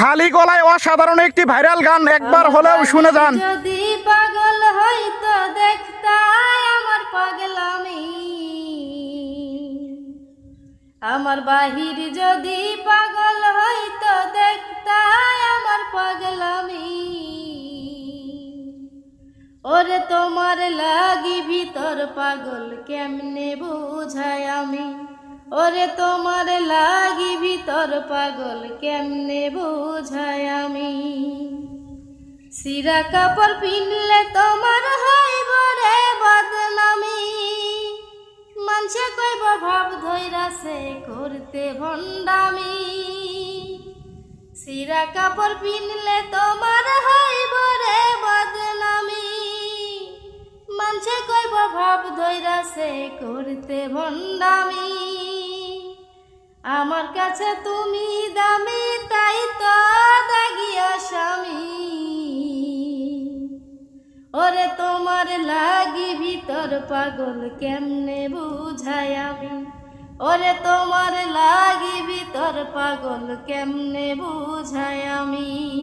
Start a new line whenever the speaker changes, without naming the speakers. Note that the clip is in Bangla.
খালি গলায় অসাধারণ একটি ভাইরাল গান, একবার হলেও শুনে যান।
যদি পাগল হইতো দেখতাই আমার পাগলামি, আমার বাহির যদি পাগল হইতো দেখতাই আমার পাগলামি। ওরে তোমার লাগি ভিতর পাগল কেমনে বুঝাই আমি, ওরে তোমার লাগি ভিতর পাগল কেমনে বুঝাই আমি। সিরা কাপড় পিনলে তোমার হইব রে বদনামি, মানুষে কইব ভাব ধইরাছে করতে ভণ্ডামি। সিরা কাপড় পিনলে তোমার হইব রে বদনামি, মানুষে কইব ভাব ধইরাছে করতে ভণ্ডামি। আমার কাছে তুমি দামি তাই তো দাগি আসামি, ওরে তোমার লাগি ভিতর পাগল কেমনে বুঝাই আমি, ওরে তোমার লাগি ভিতর পাগল কেমনে বুঝাই আমি।